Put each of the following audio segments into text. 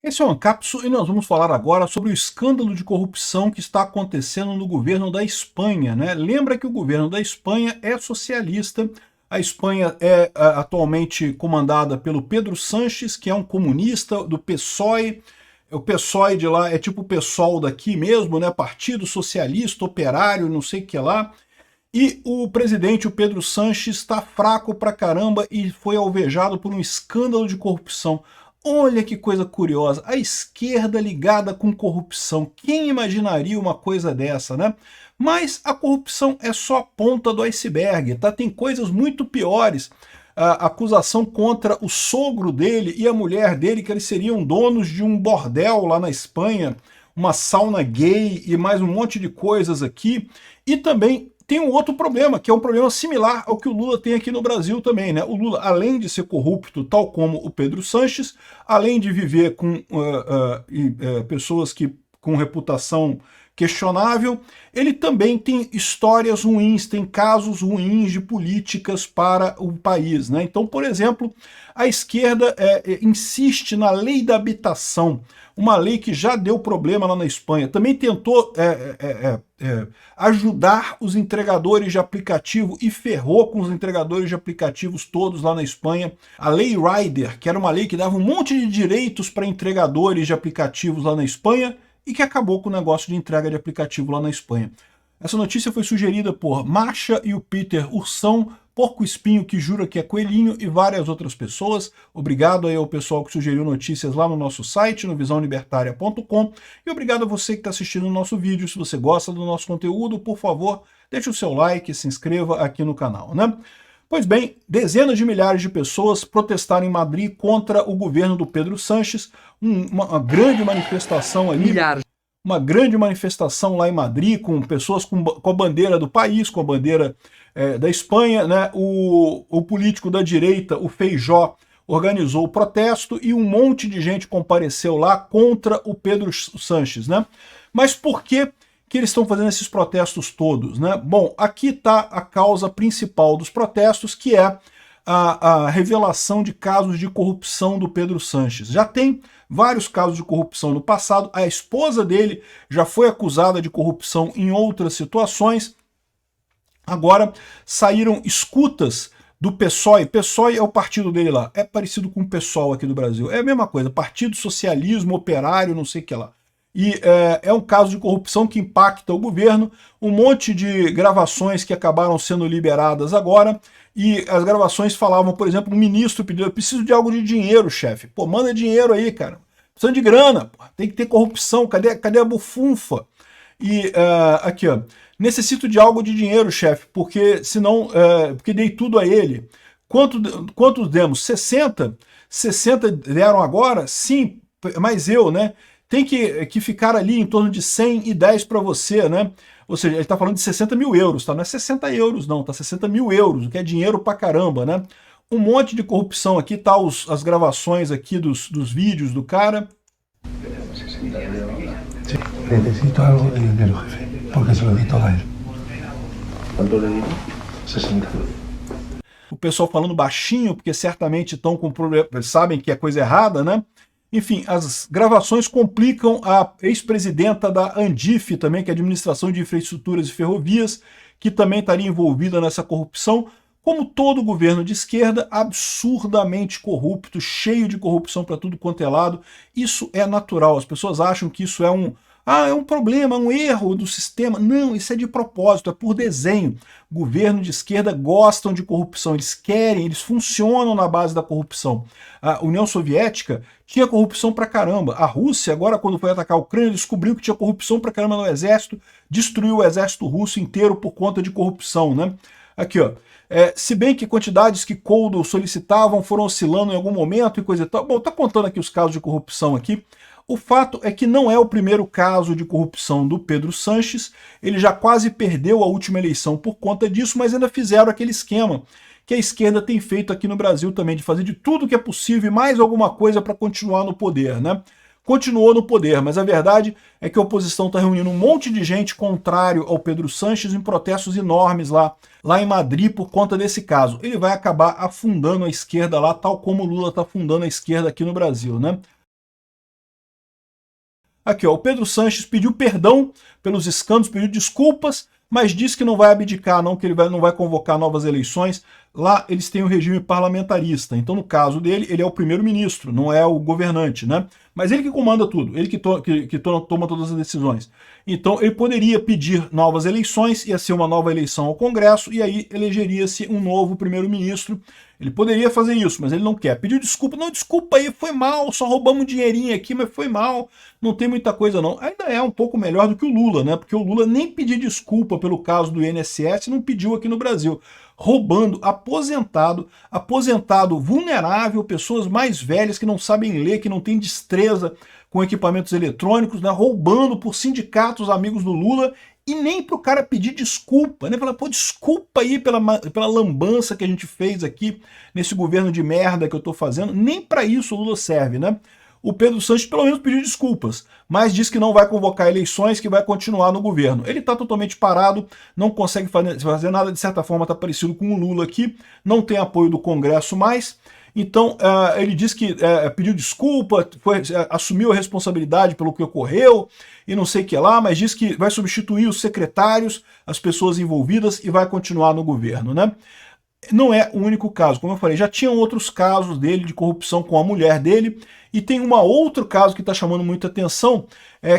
Esse é o Ancapsu e nós vamos falar agora sobre o escândalo de corrupção que está acontecendo no governo da Espanha, né? Lembra que o governo da Espanha é socialista, a Espanha é atualmente comandada pelo Pedro Sánchez, que é um comunista do PSOE. O PSOE de lá é tipo o PSOL daqui mesmo, né? Partido Socialista Operário, não sei o que lá. E o presidente, o Pedro Sánchez, está fraco pra caramba e foi alvejado por um escândalo de corrupção. Olha que coisa curiosa, a esquerda ligada com corrupção. Quem imaginaria uma coisa dessa, né? Mas a corrupção é só a ponta do iceberg, tá? Tem coisas muito piores. A acusação contra o sogro dele e a mulher dele, que eles seriam donos de um bordel lá na Espanha, uma sauna gay e mais um monte de coisas aqui. E também tem um outro problema, que é um problema similar ao que o Lula tem aqui no Brasil também, né? O Lula, além de ser corrupto, tal como o Pedro Sánchez, além de viver com pessoas com reputação questionável, ele também tem histórias ruins, tem casos ruins de políticas para o país, né? Então, por exemplo, a esquerda insiste na lei da habitação, uma lei que já deu problema lá na Espanha. Também tentou ajudar os entregadores de aplicativo e ferrou com os entregadores de aplicativos todos lá na Espanha. A Lei Rider, que era uma lei que dava um monte de direitos para entregadores de aplicativos lá na Espanha e que acabou com o negócio de entrega de aplicativo lá na Espanha. Essa notícia foi sugerida por Masha e o Peter Ursão, Porco Espinho que jura que é coelhinho e várias outras pessoas. Obrigado aí ao pessoal que sugeriu notícias lá no nosso site, no visãolibertaria.com, e obrigado a você que está assistindo o nosso vídeo. Se você gosta do nosso conteúdo, por favor, deixe o seu like e se inscreva aqui no canal, né? Pois bem, dezenas de milhares de pessoas protestaram em Madrid contra o governo do Pedro Sánchez, uma grande manifestação ali. Uma grande manifestação lá em Madrid, com pessoas com a bandeira do país, com a bandeira da Espanha, né? O político da direita, o Feijó, organizou o protesto e um monte de gente compareceu lá contra o Pedro Sánchez, né? Mas por que eles estão fazendo esses protestos todos, né? Bom, aqui está a causa principal dos protestos, que é a revelação de casos de corrupção do Pedro Sánchez. Já tem vários casos de corrupção no passado, a esposa dele já foi acusada de corrupção em outras situações. Agora saíram escutas do PSOE. PSOE é o partido dele lá, é parecido com o PSOL aqui do Brasil, é a mesma coisa, Partido Socialismo Operário, não sei o que lá. E é um caso de corrupção que impacta o governo, um monte de gravações que acabaram sendo liberadas agora, e as gravações falavam, por exemplo, um ministro pediu: eu preciso de algo de dinheiro, chefe. Pô, manda dinheiro aí, cara. Precisando de grana, pô. Tem que ter corrupção, cadê a bufunfa? E aqui, ó, necessito de algo de dinheiro, chefe, porque senão, porque dei tudo a ele. Quantos demos? 60? 60 deram agora? Sim, mas eu, né? Tem que ficar ali em torno de 100 e 10 para você, né? Ou seja, ele está falando de 60 mil euros, tá? Não é 60 euros não, tá 60 mil euros, o que é dinheiro pra caramba, né? Um monte de corrupção aqui, tá as gravações aqui dos vídeos do cara. Sí, necesito algo de dinero, jefe, porque se lo di todo a él. ¿Cuánto le dieron? 60. O pessoal falando baixinho, porque certamente estão com problema, sabem que é coisa errada, né? Enfim, as gravações complicam a ex-presidenta da ANDIF também, que é a Administração de Infraestruturas e Ferrovias, que também estaria envolvida nessa corrupção. Como todo governo de esquerda, absurdamente corrupto, cheio de corrupção para tudo quanto é lado. Isso é natural, as pessoas acham que isso é um problema, um erro do sistema. Não, isso é de propósito, é por desenho. Governo de esquerda gostam de corrupção, eles querem, eles funcionam na base da corrupção. A União Soviética tinha corrupção pra caramba. A Rússia, agora quando foi atacar a Ucrânia, descobriu que tinha corrupção pra caramba no exército, destruiu o exército russo inteiro por conta de corrupção, né? Aqui, ó. Se bem que quantidades que Koldo solicitavam foram oscilando em algum momento e coisa e tal. Bom, tá contando aqui os casos de corrupção aqui. O fato é que não é o primeiro caso de corrupção do Pedro Sánchez, ele já quase perdeu a última eleição por conta disso, mas ainda fizeram aquele esquema que a esquerda tem feito aqui no Brasil também, de fazer de tudo que é possível e mais alguma coisa para continuar no poder, né? Continuou no poder, mas a verdade é que a oposição está reunindo um monte de gente contrário ao Pedro Sánchez em protestos enormes lá em Madrid por conta desse caso. Ele vai acabar afundando a esquerda lá, tal como o Lula está afundando a esquerda aqui no Brasil, né? Aqui, ó, o Pedro Sanches pediu perdão pelos escândalos, pediu desculpas, mas disse que não vai abdicar, não, que ele não vai convocar novas eleições. Lá eles têm o regime parlamentarista, então no caso dele, ele é o primeiro-ministro, não é o governante, né? Mas ele que comanda tudo, ele que toma todas as decisões. Então ele poderia pedir novas eleições, ia ser uma nova eleição ao Congresso, e aí elegeria-se um novo primeiro-ministro. Ele poderia fazer isso, mas ele não quer. Pediu desculpa, não, desculpa aí, foi mal, só roubamos um dinheirinho aqui, mas foi mal, não tem muita coisa não. Ainda é um pouco melhor do que o Lula, né? Porque o Lula nem pediu desculpa pelo caso do INSS, não pediu aqui no Brasil. Roubando aposentado vulnerável, pessoas mais velhas que não sabem ler, que não têm destreza com equipamentos eletrônicos, né? Roubando por sindicatos amigos do Lula, e nem para o cara pedir desculpa, né? Falar, pô, desculpa aí pela lambança que a gente fez aqui nesse governo de merda que eu tô fazendo, nem para isso o Lula serve, né? O Pedro Sanches pelo menos pediu desculpas, mas diz que não vai convocar eleições, que vai continuar no governo. Ele está totalmente parado, não consegue fazer nada, de certa forma está parecido com o Lula aqui, não tem apoio do Congresso mais. Então ele diz que pediu desculpa, assumiu a responsabilidade pelo que ocorreu e não sei o que lá, mas diz que vai substituir os secretários, as pessoas envolvidas e vai continuar no governo, né? Não é o único caso, como eu falei, já tinham outros casos dele de corrupção com a mulher dele, e tem um outro caso que está chamando muita atenção,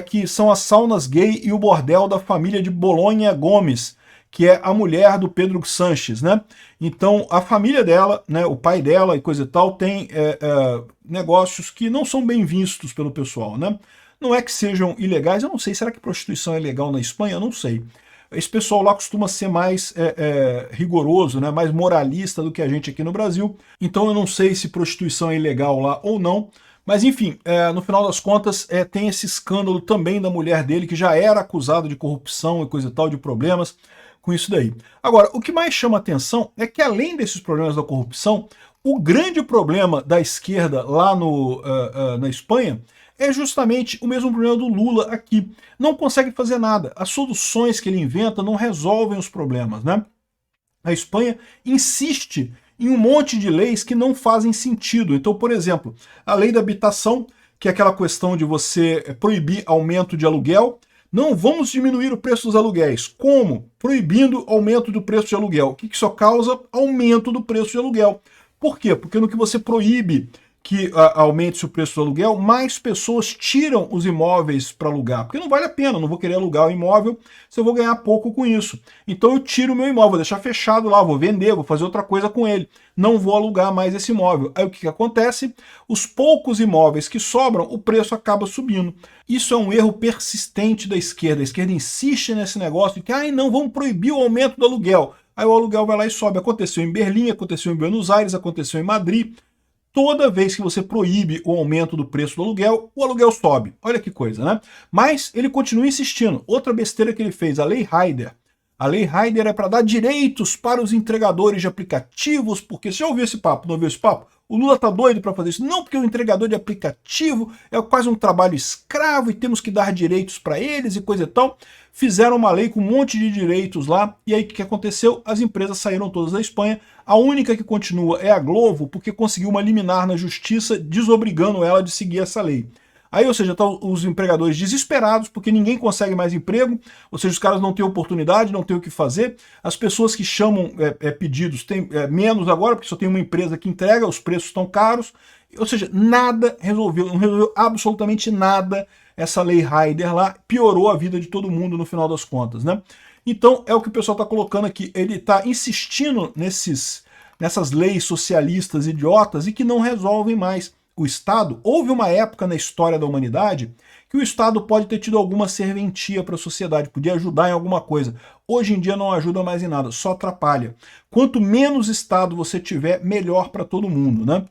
que são as saunas gay e o bordel da família de Bolonha Gomes, que é a mulher do Pedro Sanches, né? Então, a família dela, né, o pai dela e coisa e tal, tem negócios que não são bem vistos pelo pessoal, né? Não é que sejam ilegais, eu não sei, será que prostituição é legal na Espanha? Eu não sei. Esse pessoal lá costuma ser mais rigoroso, né, mais moralista do que a gente aqui no Brasil, então eu não sei se prostituição é ilegal lá ou não, mas enfim, no final das contas tem esse escândalo também da mulher dele, que já era acusada de corrupção e coisa e tal, de problemas com isso daí. Agora, o que mais chama atenção é que além desses problemas da corrupção, o grande problema da esquerda lá na Espanha é justamente o mesmo problema do Lula aqui. Não consegue fazer nada. As soluções que ele inventa não resolvem os problemas, né? A Espanha insiste em um monte de leis que não fazem sentido. Então, por exemplo, a lei da habitação, que é aquela questão de você proibir aumento de aluguel. Não vamos diminuir o preço dos aluguéis. Como? Proibindo aumento do preço de aluguel. O que isso causa? Aumento do preço de aluguel. Por quê? Porque no que você proíbe que aumente o preço do aluguel, mais pessoas tiram os imóveis para alugar, porque não vale a pena, não vou querer alugar o imóvel se eu vou ganhar pouco com isso. Então eu tiro o meu imóvel, vou deixar fechado lá, vou vender, vou fazer outra coisa com ele, não vou alugar mais esse imóvel. Aí o que acontece? Os poucos imóveis que sobram, o preço acaba subindo. Isso é um erro persistente da esquerda. A esquerda insiste nesse negócio de que não, vamos proibir o aumento do aluguel. Aí o aluguel vai lá e sobe. Aconteceu em Berlim, aconteceu em Buenos Aires, aconteceu em Madrid. Toda vez que você proíbe o aumento do preço do aluguel, o aluguel sobe. Olha que coisa, né? Mas ele continua insistindo. Outra besteira que ele fez, a Lei Rider. A Lei Rider é para dar direitos para os entregadores de aplicativos, porque você já ouviu esse papo, não ouviu esse papo? O Lula tá doido para fazer isso. Não, porque o entregador de aplicativo é quase um trabalho escravo e temos que dar direitos para eles e coisa e tal. Fizeram uma lei com um monte de direitos lá, e aí o que aconteceu? As empresas saíram todas da Espanha. A única que continua é a Glovo, porque conseguiu uma liminar na justiça desobrigando ela de seguir essa lei. Aí, ou seja, estão os empregadores desesperados porque ninguém consegue mais emprego, ou seja, os caras não têm oportunidade, não têm o que fazer, as pessoas que chamam pedidos têm menos agora, porque só tem uma empresa que entrega, os preços estão caros, ou seja, nada resolveu, não resolveu absolutamente nada essa lei Rider lá, piorou a vida de todo mundo no final das contas, né? Então é o que o pessoal está colocando aqui, ele está insistindo nessas leis socialistas idiotas e que não resolvem mais. O Estado, houve uma época na história da humanidade que o Estado pode ter tido alguma serventia para a sociedade, podia ajudar em alguma coisa. Hoje em dia não ajuda mais em nada, só atrapalha. Quanto menos Estado você tiver, melhor para todo mundo, né?